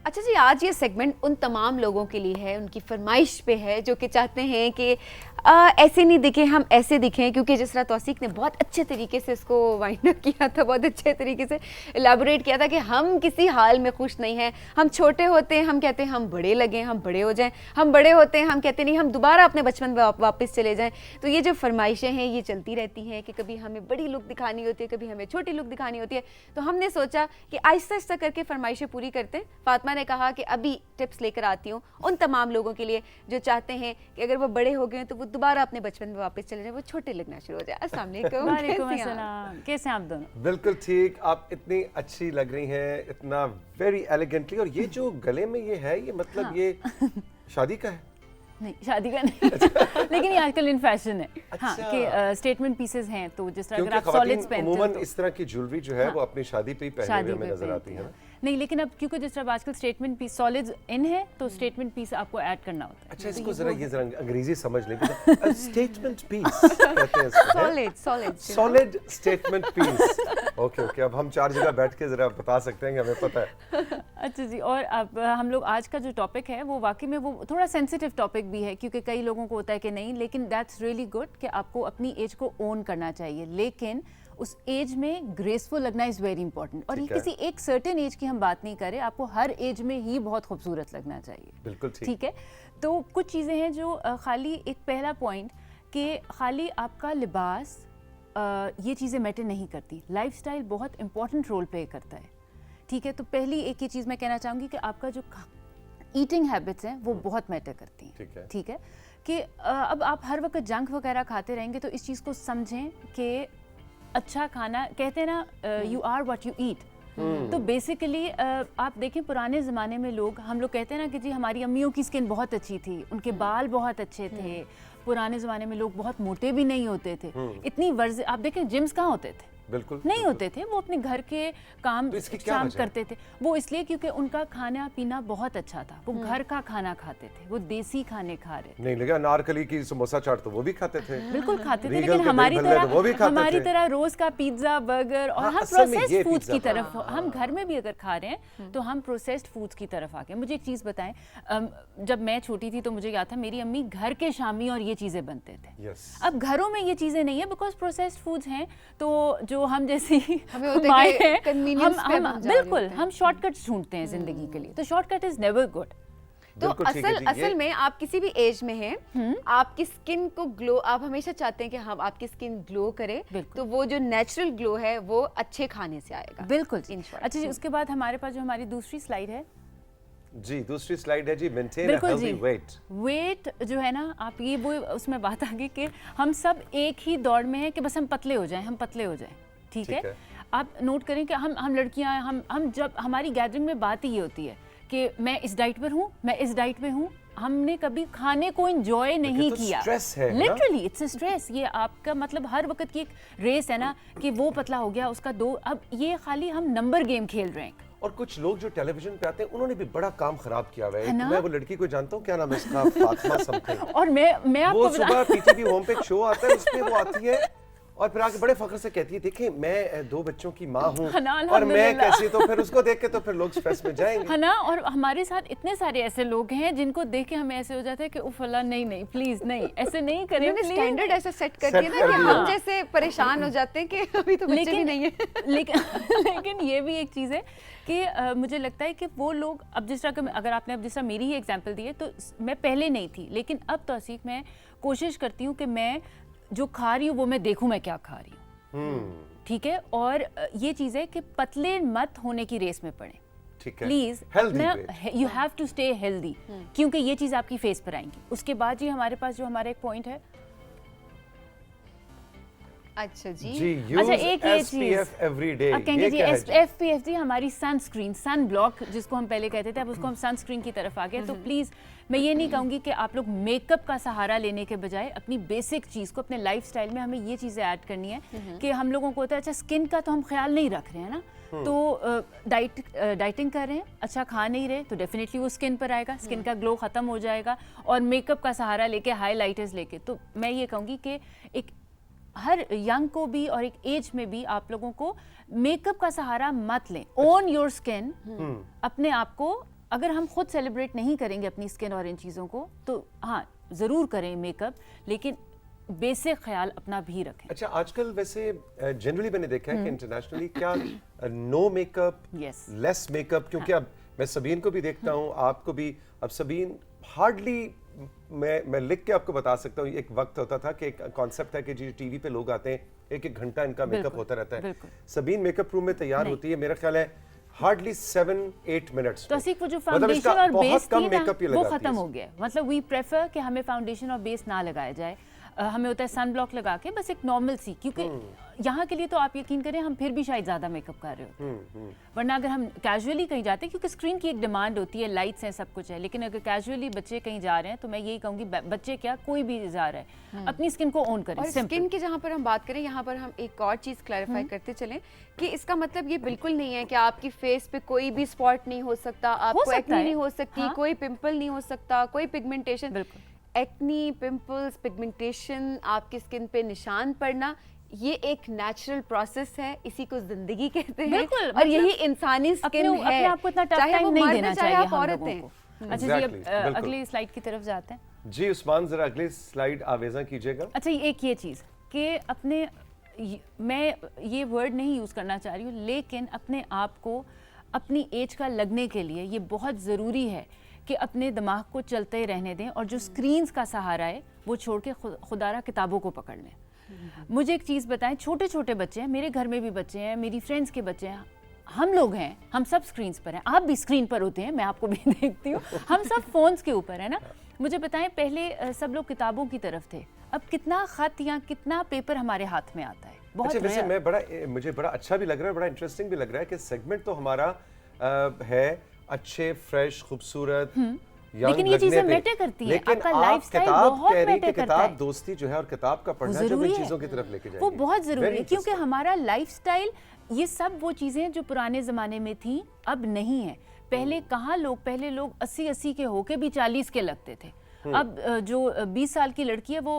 अच्छा जी, आज ये सेगमेंट उन तमाम लोगों के लिए है, उनकी फरमाइश पे है, जो कि चाहते हैं कि ऐसे नहीं दिखें, हम ऐसे दिखें, क्योंकि जिस तरह तौसीक ने बहुत अच्छे तरीके से इसको वाइंड अप किया था, बहुत अच्छे तरीके से एलाबोरेट किया था कि हम किसी हाल में खुश नहीं हैं। हम छोटे होते हैं, हम कहते हैं हम बड़े लगें, हम बड़े हो जाएं। हम बड़े होते हैं, हम कहते नहीं हम दोबारा अपने बचपन में वापस चले जाएं। तो ये जो फरमाइशें हैं ये चलती रहती हैं कि कभी हमें बड़ी लुक दिखानी होती है, कभी हमें छोटी लुक दिखानी होती है। तो हमने सोचा कि आहिस्ता आहिस्ता करके फरमाइशें पूरी करते हैं। फातिमा ने कहा कि अभी टिप्स लेकर आती हूँ उन तमाम लोगों के लिए जो चाहते हैं कि अगर वो बड़े हो गए तो वो दोबारा अपने बचपन में वापस चले जाए, वो छोटे लगना शुरू हो जाए। अस्सलाम वालेकुम। वालेकुम अस्सलाम, कैसे हैं आप दोनों? बिल्कुल ठीक, आप इतनी अच्छी लग रही हैं, इतना वेरी एलिगेंटली। और ये जो गले में ये है, ये मतलब हाँ। ये शादी का है? नहीं, शादी का नहीं लेकिन ये आजकल इन फैशन है। अच्छा। हाँ, कि स्टेटमेंट पीसेस हैं, तो जिस तरह अगर क्योंकि आप ख़वातीन सॉलिड्स पहनते हो अमूमन तो इस तरह की ज्वेलरी जो है हाँ। वो अपनी शादी पे ही पहने शादी हुए हमें पे नजर पहनते आती है हैं। ना। नहीं, लेकिन अब क्योंकि जिस तरह आजकल स्टेटमेंट पीस सॉलिड्स इन है, तो स्टेटमेंट पीस आपको ऐड करना होता है। अच्छा, इसको जरा अंग्रेजी समझ लें। स्टेटमेंट पीस कहते हैं इसको। Solid solid solid statement piece. Okay okay, अब हम चार जगह बैठ के जरा बता सकते हैं कि हमें पता है। अच्छा जी, और अब हम लोग आज का जो टॉपिक है वो वाकई में वो थोड़ा सेंसिटिव टॉपिक भी है, क्योंकि कई लोगों को होता है कि नहीं, लेकिन दैट्स रियली गुड कि आपको अपनी एज को ओन करना चाहिए, लेकिन उस एज में ग्रेसफुल लगना इज़ वेरी इंपॉर्टेंट। और ये ठीक है। किसी एक सर्टेन एज की हम बात नहीं करें, आपको हर एज में ही बहुत खूबसूरत लगना चाहिए। बिल्कुल ठीक। ठीक है, तो कुछ चीज़ें हैं जो खाली एक पहला पॉइंट कि खाली आपका लिबास ये चीज़ें मैटर नहीं करती, लाइफस्टाइल बहुत इंपॉर्टेंट रोल प्ले करता है। ठीक है, तो पहली एक ही चीज़ मैं कहना चाहूँगी कि आपका जो ईटिंग हैबिट्स हैं वो बहुत मैटर करती हैं। ठीक है। ठीक है, कि अब आप हर वक्त जंक वगैरह खाते रहेंगे तो इस चीज़ को समझें कि अच्छा खाना, कहते हैं ना you are what you eat. तो बेसिकली आप देखें पुराने ज़माने में लोग, हम लोग कहते हैं ना कि जी हमारी अम्मियों की स्किन बहुत अच्छी थी, उनके बाल बहुत अच्छे थे, पुराने ज़माने में लोग बहुत मोटे भी नहीं होते थे, इतनी वर्ज, आप देखें जिम्स कहाँ होते थे, बिल्कुल नहीं होते थे, वो अपने घर के काम तो इसकी क्या शाम वजह है? करते थे। वो इसलिए क्योंकि उनका खाना पीना बहुत अच्छा था, वो घर का खाना खाते थे, वो देसी खाने खा रहे थे। नहीं लगा, अनारकली की समोसा चाट तो वो भी खाते थे। बिल्कुल खाते थे, रीगल लेकिन के हमारी दही भल्ले तो वो भी तरह खाते हमारी थे। तरह रोज का पिज्जा बर्गर और हाँ, हम असल में ये प्रोसेस्ड फूड्स की पिज्जा तरफ, हम घर में भी अगर खा रहे हैं तो हम प्रोसेस्ड फूड्स की तरफ आ गए। मुझे एक चीज़ बताएं, जब मैं छोटी थी तो मुझे याद था मेरी अम्मी घर के शामी और ये चीज़ें बनते थे। यस। अब घरों में ये चीज़ें नहीं है, बिकॉज प्रोसेस्ड फूड्स हैं, तो जो हम जैसी हमें होता है माएँ कि हैं, convenience पे हम जा रहे बिल्कुल होते हैं। हम शॉर्टकट्स ढूंढते हैं जिंदगी के लिए, तो शॉर्टकट इज नेवर गुड। तो बिल्कुल ठीक है जी, असल में आप किसी भी एज में हैं, आपकी स्किन को ग्लो, आप हमेशा चाहते हैं कि हम आपकी स्किन ग्लो करे, बिल्कुल। तो वो जो नेचुरल ग्लो है वो अच्छे खाने से आएगा। बिल्कुल जी। In short. अच्छा जी, उसके बाद हमारे पास जो हमारी दूसरी स्लाइड है, जी दूसरी स्लाइड है जी, मेंटेन अ बिल्कुल हेल्दी जी। वेट। वेट जो है ना, आप ये वो उसमें बात आ गई कि हम सब एक ही दौड़ में हैं कि बस हम पतले हो जाएं, हम पतले हो जाएं। ठीक है, आप नोट करें कि हम लड़कियां, हम जब हमारी गैदरिंग में बात ही ये होती है कि मैं इस डाइट पर हूँ, मैं इस डाइट में हूँ, हमने कभी खाने को एंजॉय नहीं तो किया। स्ट्रेस है ना? Literally it's a stress. ये आपका मतलब हर वक्त की एक रेस है ना, कि वो पतला हो गया उसका दो, अब ये खाली हम नंबर गेम खेल रहे हैं। और कुछ लोग जो टेलीविजन पे आते हैं उन्होंने भी बड़ा काम खराब किया हुआ है। है ना? मैं वो लड़की को जानता हूँ, क्या नाम है इसका, फातिमा समथिंग। और मैं आपको वो सुबह पीटीवी होम पे एक शो आता है, उसपे वो आती है और फिर आके बड़े फख्र से कहती है, देखें मैं 2 बच्चों की माँ हूँ है ना, और मैं अल्हम्दुलिल्लाह। कैसी, तो फिर उसको देख के तो फिर लोग स्ट्रेस में जाएंगे। है ना, और हमारे साथ इतने सारे ऐसे लोग हैं जिनको देख के हमें ऐसे हो जाता है कि उफ अल्लाह, नहीं नहीं प्लीज नहीं, ऐसे नहीं करें उन्होंने प्लीज। स्टैंडर्ड ऐसा सेट कर Set दिया ना कर कि दिया। हम जैसे परेशान हो जाते हैं कि अभी तो बच्चे भी नहीं है। लेकिन ये भी एक चीज़ है कि मुझे लगता है कि वो लोग, अब जिस तरह अगर आपने अब जिस तरह मेरी ही एग्जांपल दी है, तो मैं पहले नहीं थी, लेकिन अब तौसीक मैं कोशिश करती हूँ कि मैं जो खा रही हूँ वो मैं देखूँ मैं क्या खा रही हूँ। ठीक है, और ये चीज़ है कि पतले मत होने की रेस में पड़े, ठीक है, please. You have to stay healthy, क्योंकि ये चीज़ आपकी फेस पर आएंगी। उसके बाद जी हमारे पास जो हमारा एक पॉइंट है, अच्छा जी, जी अच्छा, यूज एक ये SPF एवरी डे। अब कहेंगे जी SPF जी हमारी सनस्क्रीन, सन ब्लॉक जिसको हम पहले कहते थे, अब उसको हम सनस्क्रीन की तरफ आ गए। तो प्लीज़ मैं ये नहीं कहूँगी कि आप लोग मेकअप का सहारा लेने के बजाय अपनी बेसिक चीज़ को, अपने लाइफस्टाइल में हमें ये चीज़ें ऐड करनी है कि हम लोगों को होता है अच्छा स्किन का तो हम ख्याल नहीं रख रहे हैं ना, तो डाइटिंग कर रहे हैं, अच्छा खा नहीं रहे, तो डेफिनेटली वो स्किन पर आएगा, स्किन का ग्लो ख़त्म हो जाएगा। और मेकअप का सहारा लेके, हाईलाइटर्स लेके, तो मैं ये कहूँगी कि एक हर यंग को भी और एक एज में भी आप लोगों को मेकअप का सहारा मत लें। ओन योर स्किन, अपने आप को अगर हम खुद सेलिब्रेट नहीं करेंगे अपनी स्किन और इन चीज़ों को तो हाँ ज़रूर करें मेकअप, लेकिन बेसिक ख्याल अपना भी रखें। अच्छा, आजकल वैसे जनरली मैंने देखा है कि इंटरनेशनली क्या no makeup, Yes. Less makeup, क्योंकि अब मैं सबीन को भी देखता हूँ, आपको भी। अब सबीन हार्डली, मैं लिख के आपको बता सकता हूँ, एक वक्त होता था कि एक कॉन्सेप्ट है कि जी टीवी पे लोग आते हैं, एक एक घंटा इनका मेकअप होता रहता है। बिल्कुल। सबीन मेकअप रूम में तैयार होती है, मेरा ख्याल है हार्डली 7-8 मिनट्स। तो वो जो फाउंडेशन और बेस थी ना वो खत्म हो गया। मतलब वी प्रेफर कि हमें फाउंडेशन और बेस ना लगाया जाए, हमें होता है सन ब्लॉक लगा के बस एक नॉर्मल सी, क्योंकि यहाँ के लिए तो आप यकीन करें हम फिर भी शायद ज्यादा मेकअप कर रहे होते, वरना अगर हम कैजुअली कहीं जाते हैं, क्योंकि स्क्रीन की एक डिमांड होती है, लाइट्स हैं, सब कुछ है, लेकिन अगर कैजुअली बच्चे कहीं जा रहे हैं तो मैं यही कहूँगी बच्चे क्या कोई भी जा रहा है अपनी स्किन को ओन करें। और स्किन की जहाँ पर हम बात करें, यहाँ पर हम एक और चीज़ क्लैरिफाई करते चलें कि इसका मतलब ये बिल्कुल नहीं है कि आपकी फेस पे कोई भी स्पॉट नहीं हो सकता, आपको एक्ने नहीं हो सकती, कोई पिंपल नहीं हो सकता, कोई पिगमेंटेशन। बिल्कुल। एक्नी, पिंपल्स, पिगमेंटेशन, आपकी स्किन पे निशान पड़ना, ये एक नेचुरल प्रोसेस है, इसी को जिंदगी कहते हैं। बिल्कुल, और यही इंसानी स्किन है, अपने आप को इतना टफ चाहे टाइम वो नहीं मर्द देना हैं, चाहे चाहिए आप हम औरत लोगों हैं। को। अच्छा जी, अब बिल्कुल। अगली स्लाइड की तरफ जाते हैं। जी उस्मान, जरा अगली स्लाइड आवेजा कीजिएगा। अच्छा, एक ये चीज़ कि अपने मैं ये वर्ड नहीं यूज़ करना चाह रही हूँ, लेकिन अपने आप को अपनी एज का लगने के लिए ये बहुत ज़रूरी है कि अपने दिमाग को चलते रहने दें, और जो स्क्रीन्स का सहारा है वो छोड़ के खुदारा किताबों को पकड़ लें। मुझे एक चीज़ बताएं, छोटे छोटे बच्चे हैं, मेरे घर में भी बच्चे हैं, मेरी फ्रेंड्स के बच्चे हैं, हम लोग हैं, हम सब स्क्रीन्स पर हैं, आप भी स्क्रीन पर होते हैं, मैं आपको भी देखती हूँ, हम सब फोन्स के ऊपर है ना। मुझे बताएं, पहले सब लोग किताबों की तरफ थे, अब कितना खत या कितना पेपर हमारे हाथ में आता है, बहुत अच्छा, वैसे rare। मुझे बड़ा अच्छा भी लग रहा है, बड़ा इंटरेस्टिंग भी लग रहा है कि सेगमेंट तो हमारा है अच्छे, फ्रेश, खूबसूरत, लेकिन ये चीजें मैटर करती है, लेकिन आपका आप लाइफस्टाइल किताब बहुत कह रही मैटर कि करता किताब है। दोस्ती जो है और किताब का पढ़ना जब इन चीजों की तरफ लेके जाएगी, वो बहुत जरूरी Very है, क्योंकि interesting। हमारा लाइफस्टाइल, ये सब वो चीजें जो पुराने जमाने में थी अब नहीं है। पहले पहले लोग 80 के होके भी 40 के लगते थे, अब जो 20 साल की लड़की है वो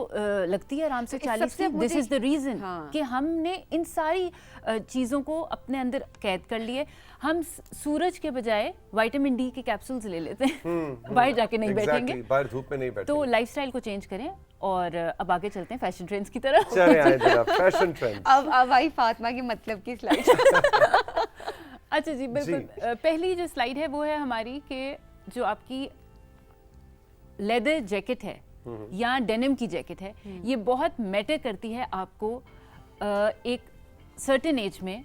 लगती है आराम से 40 की। दिस इज द रीजन कि हमने इन सारी चीज़ों को अपने अंदर कैद कर लिए। हम सूरज के बजाय विटामिन डी के कैप्सूल्स ले लेते हैं, बाहर जाके नहीं बैठेंगे, बाहर धूप में नहीं बैठेंगे। तो लाइफस्टाइल को चेंज करें। और अब आगे चलते हैं फैशन ट्रेंड्स की तरफ। चले आए जरा फैशन ट्रेंड्स। अब आई फातिमा की मतलब की स्लाइड। अच्छा जी, बिल्कुल। पहली जो स्लाइड है वो है हमारी कि जो आपकी लेदर जैकेट है या डेनिम की जैकेट है, ये बहुत मैटर करती है आपको एक सर्टेन एज में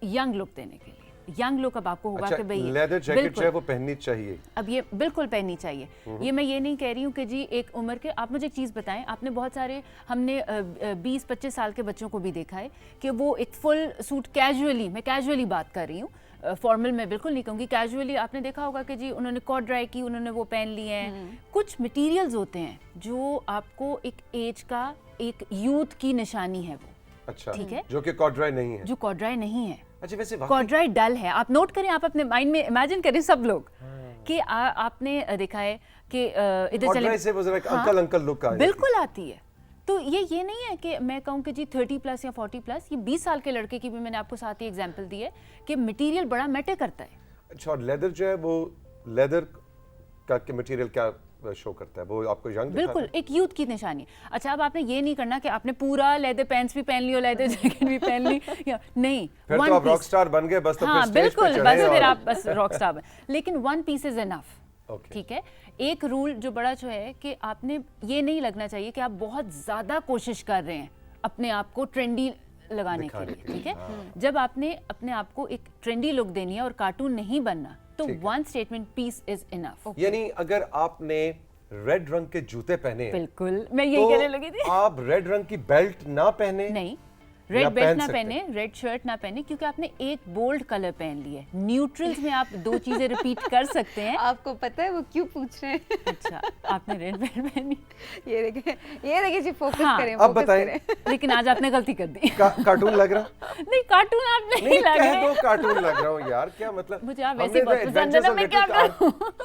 यंग लुक देने के लिए। यंग लुक अब आपको होगा कि भाई लेदर जैकेट जो है वो पहननी चाहिए, अब ये बिल्कुल पहननी चाहिए। ये मैं ये नहीं कह रही हूँ कि जी एक उम्र के, आप मुझे एक चीज़ बताएं, आपने बहुत सारे, हमने 20-25 साल के बच्चों को भी देखा है कि वो एक फुल सूट कैजुअली, मैं कैजुअली बात कर रही हूँ, फॉर्मल में बिल्कुल नहीं कहूँगी, कैजुअली आपने देखा होगा कि जी उन्होंने कॉट ड्राई की, उन्होंने वो पहन लिए हैं। कुछ मटेरियल्स होते हैं जो आपको एक एज का, एक यूथ की निशानी है वो। अच्छा, ठीक है, जो कि कॉट ड्राई नहीं है, जो कॉट ड्राई नहीं है। अच्छा, वैसे कॉट ड्राई डल है, आप नोट करें, आप अपने माइंड में इमेजिन करें सब लोग कि आपने देखा है कि इधर चले से वो जरा अंकल लुक आ बिल्कुल आती है। तो ये नहीं है कि मैं कहूँ कि जी 30+ या 40+, ये 20 साल के लड़के की भी मैंने आपको साथ ही एग्जांपल दी है कि मटेरियल बड़ा मैटर करता है। अच्छा, और लेदर जो है वो लेदर का मटेरियल क्या शो करता है, वो आपको यंग बिल्कुल एक यूथ की निशानी। अच्छा, अब आपने ये नहीं करना कि आपने पूरा लेदर पैंट्स भी पहन ली और लेदर जैकेट भी पहन ली, नहीं, फिर तो आप रॉक स्टार बन गए बस, तो हाँ फिर स्टेज पे बिल्कुल, चढ़े बस फिर और- आप बस रॉक स्टार बन, लेकिन 1 पीस इज इनफ। Okay. ठीक है, एक रूल जो बड़ा जो है कि आपने ये नहीं लगना चाहिए कि आप बहुत ज्यादा कोशिश कर रहे हैं अपने आप को ट्रेंडी लगाने के लिए। ठीक है, जब आपने अपने आप को एक ट्रेंडी लुक देनी है और कार्टून नहीं बनना, तो 1 स्टेटमेंट पीस इज इनफ। यानी अगर आपने रेड रंग के जूते पहने हैं, बिल्कुल, मैं यही कहने लगी थी। आप रेड रंग की बेल्ट ना पहने, नहीं, या रेड बेल्ट पहन ना सकते पहने, रेड शर्ट ना पहने, क्योंकि आपने एक बोल्ड कलर पहन लिया है। न्यूट्रल्स में आप 2 चीजें रिपीट कर सकते हैं। आपको पता है वो क्यों पूछ रहे हैं? अच्छा, आपने रेड बेल्ट पहनी, ये देखिए जी, फोकस हाँ, करें, अब फोकस बताएं। करें। लेकिन आज आपने गलती कर दी। कार्टून लग रहा नहीं, कार्टून आप नहीं लग कह रहे। दो कार्टून लग रहा हूँ यार, क्या मतलब, मुझे आप वैसे बहुत पसंद है ना, मैं क्या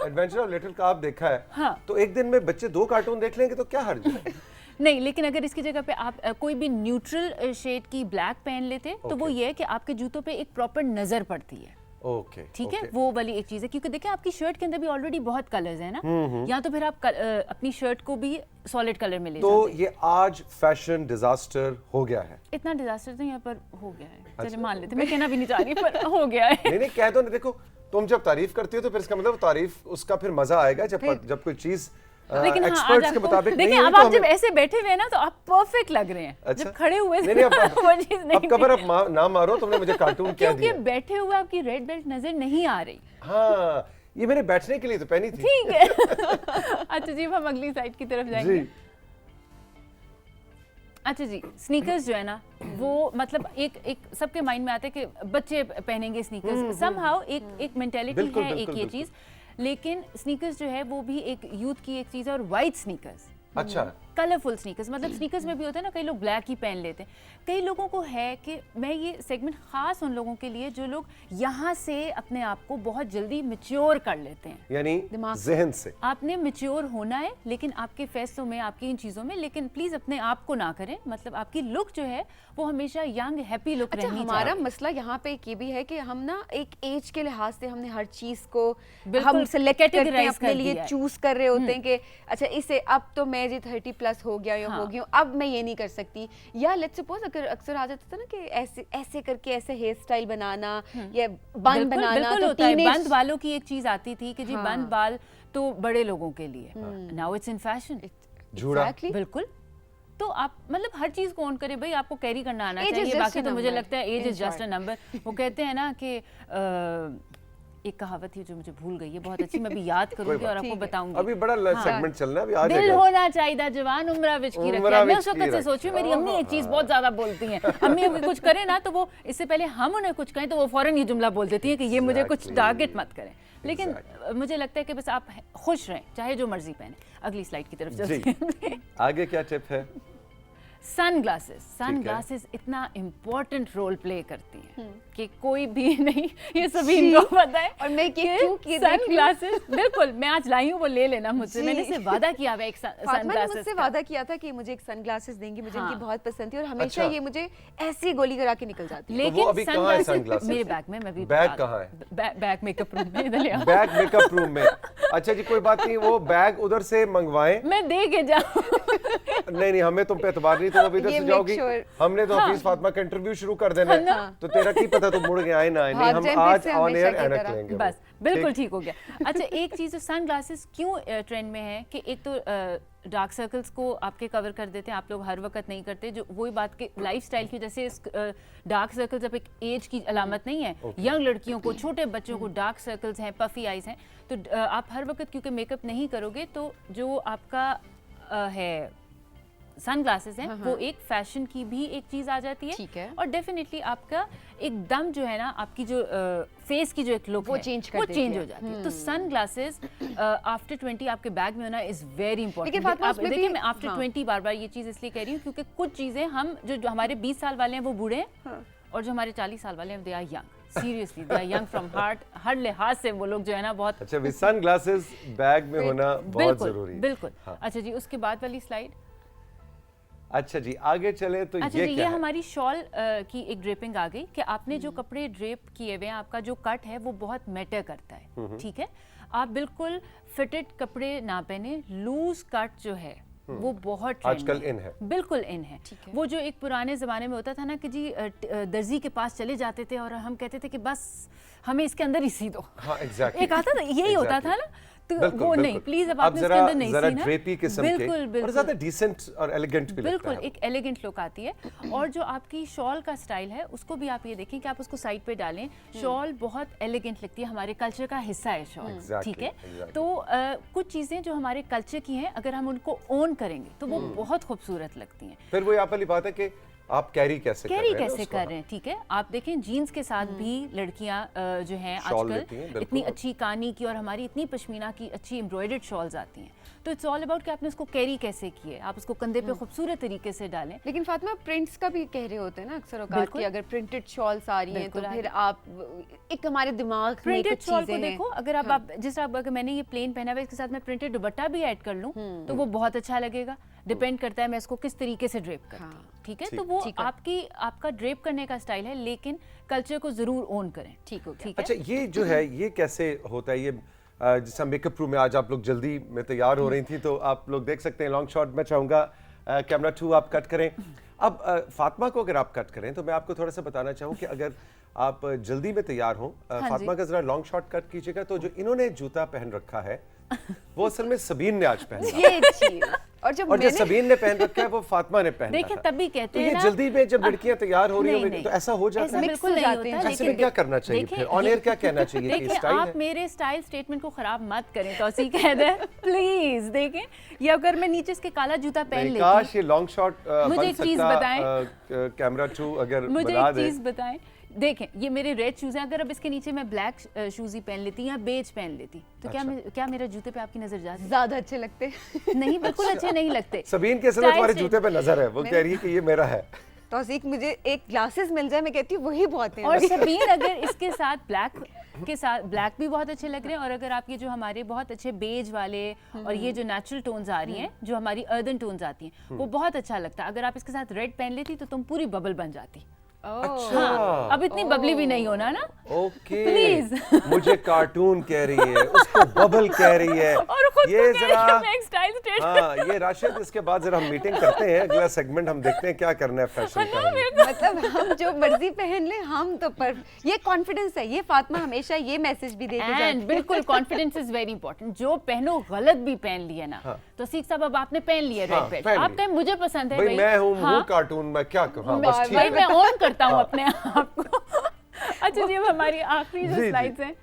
एडवेंचर ऑफ लिटिल कार्ब देखा है, हाँ। तो एक दिन में बच्चे 2 कार्टून देख लेंगे तो क्या हर्ज है? नहीं, लेकिन अगर इसकी जगह पे आप कोई भी न्यूट्रल शेड की ब्लैक पहन लेते, तो वो ये है कि आपके जूतों पे एक प्रॉपर नजर पड़ती है। ओके, ठीक है, ओके। वो वाली एक चीज है, क्योंकि देखिए आपकी शर्ट के अंदर भी ऑलरेडी बहुत कलर्स हैं ना, या तो फिर आप अपनी शर्ट को भी सॉलिड कलर में ले तो जाते हैं। ये आज फैशन डिजास्टर हो गया है। इतना डिजास्टर तो यहाँ पर हो गया है, चलिए मान लेते हैं, मैं कहना भी नहीं चाह रही पर हो गया है। नहीं नहीं, कह दो ना, देखो तुम जब तारीफ करती हो तो फिर इसका मतलब तारीफ उसका फिर मजा आएगा जब कोई चीज लेकिन हाँ, आज एक्सपर्ट्स के आपको मुताबिक नहीं देखिए, हुई अब तो आप जब हमें- ऐसे बैठे हुए हैं ना तो आप परफेक्ट लग रहे हैं। अच्छा। जब खड़े हुए नहीं नहीं, वो चीज अब नहीं कबर अब ना मारो, तुमने मुझे कार्टून क्या क्योंकि दिया। बैठे हुए आपकी रेड बेल्ट नजर नहीं आ रही। हाँ, ये मैंने बैठने के लिए तो पहनी थी। ठीक है। अच्छा जी, हम अगली साइड की तरफ जाएंगे। जी। अच्छा जी, स्नीकर्स जो है ना वो मतलब एक सबके माइंड में आता है कि बच्चे पहनेंगे स्नीकर्स, समहाउ एक मेंटालिटी बिल्कुल, है, एक बिल्कुल, ये बिल्कुल। चीज, लेकिन स्नीकर्स जो है वो भी एक यूथ की एक चीज है। और वाइट स्नीकर्स, अच्छा, कलरफुल स्नीकर्स, मतलब स्नीकर्स में भी होता है ना, कई लोग ब्लैक ही पहन लेते हैं, कई लोगों को है कि मैं ये सेगमेंट खास उन लोगों के लिए जो लोग यहाँ से अपने आप को बहुत जल्दी मैच्योर कर लेते हैं। यानी दिमाग जहन से। आपने मैच्योर होना है, लेकिन आपके फैसलों में, आपकी इन चीज़ों में, लेकिन प्लीज़ अपने आप को ना करें। मतलब आपकी लुक जो है वो हमेशा यंग हैप्पी लुक अच्छा, रहनी हमारा चाहिए। मसला यहाँ पे एक ये भी है कि हम ना एक एज के लिहाज से हमने हर चीज को बिल्कुल हम सिलेक्ट करते हैं, categorize अपने कर लिए दिया है। चूज कर रहे होते हैं कि अच्छा इसे अब तो मैं जी 30+ हो गया या हाँ। हो गई हूँ, अब मैं ये नहीं कर सकती। या लेट्स सपोज अगर अक्सर आ जाता था ना कि ऐसे ऐसे करके ऐसे हेयर स्टाइल बनाना या बन बिल्कुल बनाना, बिल्कुल तो होता है। teenage- बंद बालों की एक चीज़ आती थी कि जी हाँ। बंद बाल तो बड़े लोगों के लिए, नाउ इट्स इन फैशन। झूड़ा। Exactly. बिल्कुल, तो आप मतलब हर चीज को ऑन करें भाई, आपको कैरी करना आना Age is चाहिए। just बाकी a तो मुझे number, लगता है age in is just a short. Number. वो कहते हैं ना कि एक कहावत थी जो मुझे भूल गई है, बहुत अच्छी, मैं भी याद करूंगी और आपको ठीक है। बताऊंगी। अभी बड़ा सेगमेंट चल रहा है, अभी आ दिल जाएगा। होना चाहिए जवान, उम्र विच की उम्र रखिए। मैं विच उस वक्त की से रखिए। सोचूं, मेरी अम्मी एक चीज बहुत ज्यादा बोलती हैं। अम्मी अगर कुछ करें ना तो वो इससे पहले हम उन्हें कुछ कहें तो वो फौरन ये जुमला बोल देती है कि ये मुझे कुछ Exactly. टारगेट मत करें। लेकिन Exactly. मुझे लगता है कि बस आप खुश रहें, चाहे जो मर्जी पहने। अगली स्लाइड की तरफ जी। चलते हैं। आगे क्या टिप है? सनग्लासेस, सनग्लासेस इतना इम्पोर्टेंट रोल प्ले करती हैं कि कोई भी नहीं, ये सभी इनको पता है। और मैं ये क्यों की देख रही हूँ? सनग्लासेस, बिल्कुल मैं आज लाई हूँ, वो ले लेना मुझसे। जी। मैंने से वादा किया हुआ है एक फातिमा ने सनग्लासेस मुझसे का। वादा किया था कि मुझे एक सनग्लासेस देंगी, मुझे हाँ। इनकी बहुत पसंद थी और हमेशा अच्छा। ये मुझे ऐसी गोली करा के निकल जाती है। लेकिन अभी कहाँ है sunglasses? मेरे बैग में, मैं भी बैग बता- कहाँ है? बैग मेकअप रूम में, इधर ले आओ। बैग मेकअप रूम में। अच्छा जी, कोई बात नहीं, वो बैग उधर से मंगवाएं। मैं दे के जाऊँ। नहीं नहीं, हमें तुम पे एतबार नहीं, तुम अभी इधर ये से make जाओगी। sure- हमने तो हफीज फातिमा का इंटरव्यू शुरू कर देना है, हाँ। तो तेरा की पता तुम मुड़ के आए ना आए। नहीं, भाग हम जाएं फिर आज से ऑन हमेशा एयर की एनक तरह। लेंगे। बस बिल्कुल ठीक? ठीक हो गया। अच्छा, एक चीज़ जो सन ग्लासेस क्यों ट्रेंड में है कि एक तो डार्क सर्कल्स को आपके कवर कर देते हैं, आप लोग हर वक्त नहीं करते, जो वही बात के लाइफस्टाइल की वजह से डार्क सर्कल्स अब एक एज की अलामत नहीं है। यंग लड़कियों को, छोटे बच्चों को डार्क सर्कल्स हैं, पफी आइज हैं, तो आप हर वक्त क्योंकि मेकअप नहीं करोगे तो जो आपका है सनग्लासेस हैं, वो एक फैशन की भी एक चीज आ जाती है। ठीक है। और डेफिनेटली आपका एकदम जो है ना, आपकी जो फेस की जो एक लुक वो है change कर वो देती चेंज है। हो जाती है। तो सनग्लासेस आफ्टर 20 आपके बैग में होना इज वेरी इंपॉर्टेंट। लेकिन फातिमा, आप उसमें देखिए, भी- मैं आफ्टर हाँ। 20 बार बार ये चीज इसलिए कह रही हूँ क्योंकि कुछ चीजें हम जो हमारे 20 साल वाले हैं वो बूढ़े हैं, और जो हमारे 40 साल वाले हैं they are young. Seriously they are young from heart, हर लिहाज से वो लोग जो है ना बहुत अच्छा, भी सनग्लासेस बैग में होना बहुत बिल्कुल जरूरी है। बिल्कुल। हाँ। अच्छा जी, उसके बाद वाली स्लाइड। अच्छा जी, आगे चले तो अच्छा ये जी, ये क्या है? हमारी शॉल की एक ड्रेपिंग आ गई कि आपने जो कपड़े ड्रेप किए हुए हैं, आपका जो कट है वो बहुत मैटर करता है। ठीक है, आप बिल्कुल फिटेड कपड़े ना पहने, लूज कट जो है वो बहुत trend आजकल में इन है। बिल्कुल इन है। वो जो एक पुराने ज़माने में होता था ना कि जी दर्जी के पास चले जाते थे और हम कहते थे कि बस हमें इसके अंदर ही सी दो। हाँ, एग्जैक्टली। एक आता था, यही होता था ना, तो बिल्कुल, वो नहीं, बिल्कुल। प्लीज अब आप आपने इसके जरा अंदर नहीं जरा सीना। ड्रेपी किस्म के बिल्कुल और बिल्कुल ज्यादा डिसेंट और एलिगेंट भी लगता बिल्कुल है। एक एलिगेंट लुक आती है। और जो आपकी शॉल का स्टाइल है उसको भी आप ये देखें कि आप उसको साइड पे डालें। शॉल बहुत एलिगेंट लगती है, हमारे कल्चर का हिस्सा है शॉल। Exactly, ठीक है, exactly. तो कुछ चीज़ें जो हमारे कल्चर की हैं, अगर हम उनको ओन करेंगे तो वो बहुत खूबसूरत लगती हैं। फिर वो यहाँ वाली बात है कि आप कैरी कैसे कैरी कर रहे हैं कैसे उसको। कर रहे हैं। ठीक है, आप देखें जीन्स के साथ भी लड़कियां जो हैं शॉल लेती हैं, आजकल बिल्कुल। इतनी अच्छी कानी की और हमारी इतनी पश्मीना की अच्छी एम्ब्रॉयडर्ड शॉल्स आती हैं। तो इट्स ऑल अबाउट कि आपने उसको कैरी कैसे किए, आप उसको कंधे पे खूबसूरत तरीके से डालें। लेकिन फातिमा, प्रिंट्स का भी कह रहे होते हैं ना अक्सर औकात बिल्कुल। कि अगर प्रिंटेड शॉल्स आ रही हैं तो बिल्कुल आ फिर आप एक हमारे दिमाग में प्रिंटेड कुछ शॉल को चीजें हैं। देखो, अगर आप जिस तरह अगर मैंने ये प्लेन पहना हुआ है, इसके साथ मैं प्रिंटेड दुपट्टा भी ऐड कर लूं तो वो बहुत अच्छा लगेगा। डिपेंड करता है मैं इसको किस तरीके से ड्रेप करती हूँ, ठीक है? तो वो ठीक है। आपका ड्रेप करने का स्टाइल है, लेकिन कल्चर को जरूर ओन करें। ठीक हो गया। ठीक है? अच्छा, ये जो है ये कैसे होता है? ये जैसा मेकअप रूम में आज आप लोग जल्दी में तैयार हो रही थी, तो आप लोग देख सकते हैं लॉन्ग शॉट में चाहूँगा कैमरा 2 आप कट करें। अब फातिमा को अगर आप कट करें तो मैं आपको थोड़ा सा बताना चाहूँ कि अगर आप जल्दी में तैयार हो, फातिमा का जरा लॉन्ग शॉट कट कीजिएगा। तो जो इन्होंने जूता पहन रखा है वो असल में सबीन ने आज पहना है। ये चीज और जब और जो सबीन ने पहन रखा है वो फातिमा ने पहना देखिए, था। तभी कहते तो हैं ये ना, जल्दी में जब लड़कियां तैयार हो रही नहीं, हो नहीं। तो ऐसा हो जाता ऐसा है। बिल्कुल मिक्स नहीं हो जाते होता। हैं। ऐसे में क्या करना चाहिए देखिए, फिर? ऑन एयर क्या कहना चाहिए कि देखिए, स्टाइल आप है? मेरे स्टाइल स्टेटमेंट को खराब मत करें तौसीक हैदर, प्लीज। देखें, ये अगर मैं नीचे इसके काला जूता पहन लेती, काश ये लॉन्ग शॉट मुझे एक चीज बताएं। कैमरा 2 अगर मुझे बना एक दे। चीज बताएं, देखें ये मेरे रेड शूज हैं, अगर अब इसके नीचे मैं ब्लैक शूज ही पहन लेती या बेज पहन लेती तो क्या मेरे जूते पे आपकी नजर जाती? ज्यादा अच्छे लगते नहीं, बिल्कुल अच्छे नहीं लगते। सबीन के समय तुम्हारे जूते पे नजर है, वो कह रही है कि ये मेरा है। तौसीक मुझे एक ग्लासेस मिल जाए, मैं कहती हूँ वही बहुत है। और सबीन अगर इसके साथ ब्लैक भी बहुत अच्छे लग रहे हैं, और अगर आप ये जो हमारे बहुत अच्छे बेज वाले और ये जो नेचुरल टोन्स आ रही हैं, जो हमारी अर्दन टोन्स आती हैं, वो बहुत अच्छा लगता है। अगर आप इसके साथ रेड पहन लेती तो तुम पूरी बबल बन जाती। अच्छा, हाँ, अब इतनी बबली भी नहीं होना ना, ओके। प्लीज। मुझे कार्टून कह रही है, उसको बबल कह रही है। और खुद ये को कह रही है जरा मैं एक स्टाइल स्टेट। हाँ, ये राशिद, इसके बाद जरा हम मीटिंग करते हैं, अगला सेगमेंट हम देखते हैं क्या करना है फैशन का। मतलब हम जो मर्जी पहन ले, हम तो पर ये कॉन्फिडेंस है। ये फातिमा हमेशा ये मैसेज भी देती जाती एंड है। बिल्कुल, कॉन्फिडेंस इज वेरी इंपॉर्टेंट। जो पहनो गलत भी पहन लिया ना, तो सीख साहब अब आपने पहन लिया हाँ, रेड पेट, पहन आप लिया। कहें मुझे पसंद है भाई मैं हूँ हाँ, वो कार्टून, मैं क्या करूँ? हाँ, बस ठीक भाई है। मैं ऑन करता हूँ अपने आप को। अच्छा जी, अब हमारी आखिरी जी, जो जी। स्लाइड्स हैं,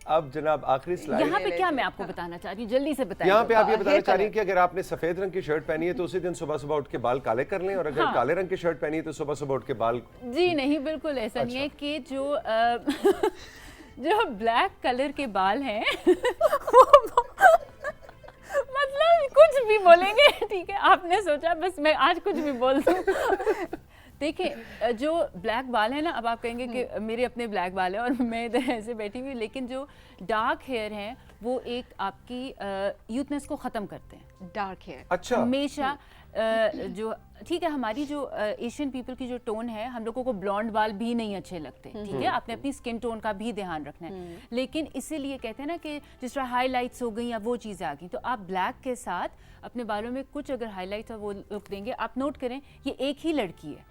अब जनाब आखिरी स्लाइड। यहाँ पे क्या मैं आपको बताना चाह रही हूँ, जल्दी से बताएं। यहाँ पे आप ये hair बताना चाह रही हैं color। कि अगर आपने सफेद रंग की शर्ट पहनी है तो उसी दिन सुबह सुबह उठ के बाल काले कर लें, और अगर हाँ। काले रंग की शर्ट पहनी है तो सुबह सुबह उठ के बाल। जी नहीं, बिल्कुल ऐसा नहीं है कि जो ब्लैक कलर के बाल हैं मतलब कुछ भी बोलेंगे, ठीक है? आपने सोचा बस मैं आज कुछ भी बोल दूं। देखिए, जो ब्लैक बाल है ना, अब आप कहेंगे कि मेरे अपने ब्लैक बाल है और मैं इधर ऐसे बैठी हुई, लेकिन जो डार्क हेयर हैं वो एक आपकी यूथनेस को ख़त्म करते हैं। डार्क हेयर अच्छा, हमेशा जो ठीक है, हमारी जो एशियन पीपल की जो टोन है, हम लोगों को ब्लॉन्ड बाल भी नहीं अच्छे लगते, ठीक है? आपने अपनी स्किन टोन का भी ध्यान रखना है, लेकिन इसीलिए कहते हैं ना कि जिस तरह हाईलाइट्स हो गई या वो चीज़ें आ गई, तो आप ब्लैक के साथ अपने बालों में कुछ अगर हाईलाइट्स और वो लुक देंगे, आप नोट करें ये एक ही लड़की है,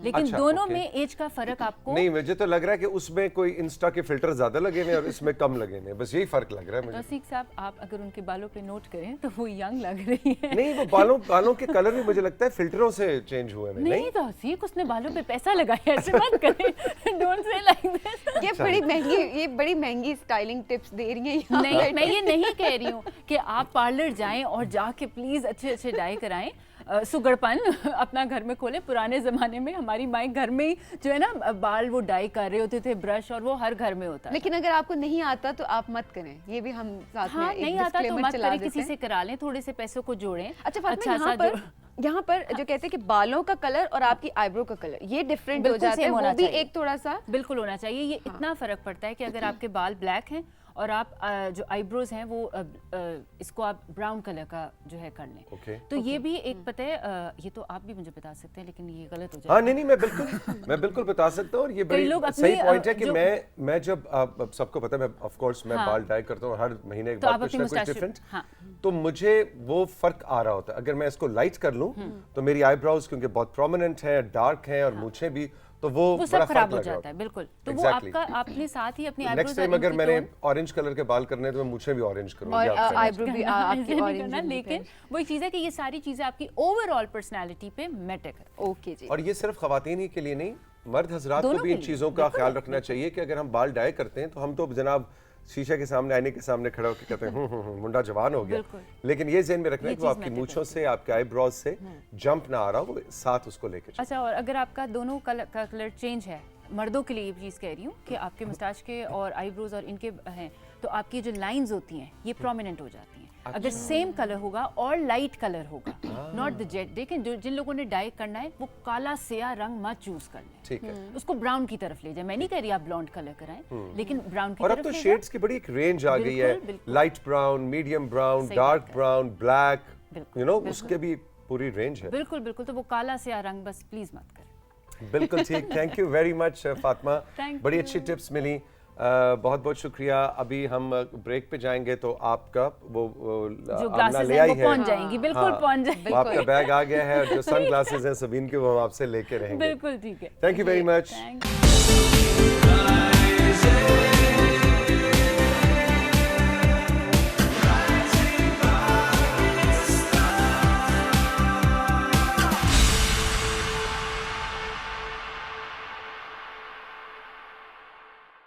लेकिन अच्छा, दोनों ओके। में एज का फर्क आपको नहीं मुझे तो लग रहा है कि उसमें कोई इंस्टा के फिल्टर ज्यादा लगे हुए हैं और इसमें कम लगे हुए हैं, बस यही फर्क लग रहा है मुझे। रसिक साहब, आप अगर उनके बालों पे नोट करें तो वो यंग लग रही है। नहीं, वो बालों के कलर भी मुझे लगता है फिल्टरों से चेंज हुए हैं। नहीं तो रसिक, उसने बालों पे पैसा लगाया, ऐसे मत करें। Don't say like this. ये बड़ी महंगी स्टाइलिंग टिप्स दे रही हैं यहाँ। नहीं, मैं ये नहीं कह रही हूँ कि आप पार्लर जाएं और जाके प्लीज अच्छे अच्छे डाई कराएं, सुगड़पन अपना घर में खोलें। पुराने ज़माने में हमारी माएँ घर में ही जो है ना बाल वो डाई कर रहे होते थे, ब्रश, और वो हर घर में होता है। लेकिन अगर आपको नहीं आता तो आप मत करें, ये भी हम साथ हाँ, में एक नहीं आता तो disclaimer मत चला करें, देते किसी हैं। से करा लें, थोड़े से पैसों को जोड़ें। अच्छा फातिमा, अच्छा यहाँ पर जो कहते हैं कि बालों का कलर और आपकी आईब्रो का कलर ये डिफरेंट हो बिल्कुल जाता है, same होना वो भी चाहिए। एक थोड़ा सा बिल्कुल होना चाहिए। ये इतना फर्क पड़ता है कि अगर आपके बाल ब्लैक हैं और आप जो आईब्रोज हैं वो इसको आप ब्राउन कलर का जो है कर लें, ओके। तो ये भी एक पता है, ये तो आप भी मुझे बता सकते हैं, लेकिन ये गलत हो जाएगा। हाँ, नहीं मैं बिल्कुल बता सकता हूँ, और ये बड़ी लोग सही अपनी, पॉइंट है कि जो- मैं जब अब सबको पता है मैं ऑफ कोर्स मैं हाँ। बाल डाई करता हूँ हर महीने एक तो बार, आप कुछ अपनी ना कुछ मुस्ताच, डिफरेंट, हाँ, तो मुझे वो फर्क आ रहा होता है। अगर मैं इसको लाइट कर लूँ तो मेरी आईब्रोज क्योंकि बहुत प्रोमिनेंट है, डार्क है, और मूछें भी, तो वो वो बड़ा सब फर्क खराब हो लग रहा जाता है। बिल्कुल, तो Exactly. वो आपका अपने साथ ही अपनी नेक्स्ट आईब्रोज टाइम अगर मैंने ऑरेंज कलर के बाल करने हैं तो मैं मूछें भी ऑरेंज और करूँगा। आईब्रो भी आपकी ऑरेंज। लेकिन वही चीज़ है कि ये सारी चीज़ें आपकी ओवरऑल पर्सनैलिटी पे मैटर करती हैं। ओके जी। और ये सिर्फ खवातीन ही के लिए नहीं, मर्द हजरात को दोनों भी के इन लिए, चीज़ों का ख्याल रखना चाहिए कि अगर हम बाल डाई करते हैं तो हम तो जनाब शीशे के सामने, आईने के सामने खड़े होकर कहते हैं मुंडा जवान हो गया, बिल्कुल। लेकिन ये ज़हन में रखना है ये कि वो चीज़ आपकी matter मूंछों से, आपके आईब्रोज से जंप ना आ रहा हो, वो साथ उसको लेके चलें। अच्छा, और अगर आपका दोनों का कलर चेंज है, मर्दों के लिए ये चीज़ कह रही हूँ कि आपके मुस्ताच के और आईब्रोज और इनके हैं, तो आपकी जो लाइंस होती हैं ये प्रोमिनेंट हो जाती हैं। अगर सेम कलर होगा और लाइट कलर होगा, नॉट द जेट, देखें जिन लोगों ने डाई करना है वो काला स्याह रंग मत चूज कर लें, ठीक है। उसको ब्राउन की तरफ ले जाए। मैं नहीं कह रही आप ब्लॉन्ड कलर कराएं, लेकिन ब्राउन की और तरफ अब तो ले जाएं। शेड्स की बड़ी एक रेंज आ गई है, बिल्कुल, बिल्कुल। लाइट ब्राउन, मीडियम ब्राउन, सही डार्क बात है। ब्राउन, ब्लैक, यू नो उसके भी पूरी रेंज है। बिल्कुल बिल्कुल, तो वो काला से रंग बस प्लीज मत करें। बिल्कुल ठीक, thank you very much Fatima, Thank बड़ी you. अच्छी टिप्स मिली, बहुत बहुत शुक्रिया। अभी हम ब्रेक पे जाएंगे तो आपका वो जो आमना ग्लासेस ले हैं आई वो है। पहुंच जाएंगी, बिल्कुल हाँ, पहुंच जाएंगी। आपका बैग आ गया है और जो सन ग्लासेस हैं सबीन के वो हम आपसे लेके रहेंगे। बिल्कुल ठीक है। Thank you very much. Thank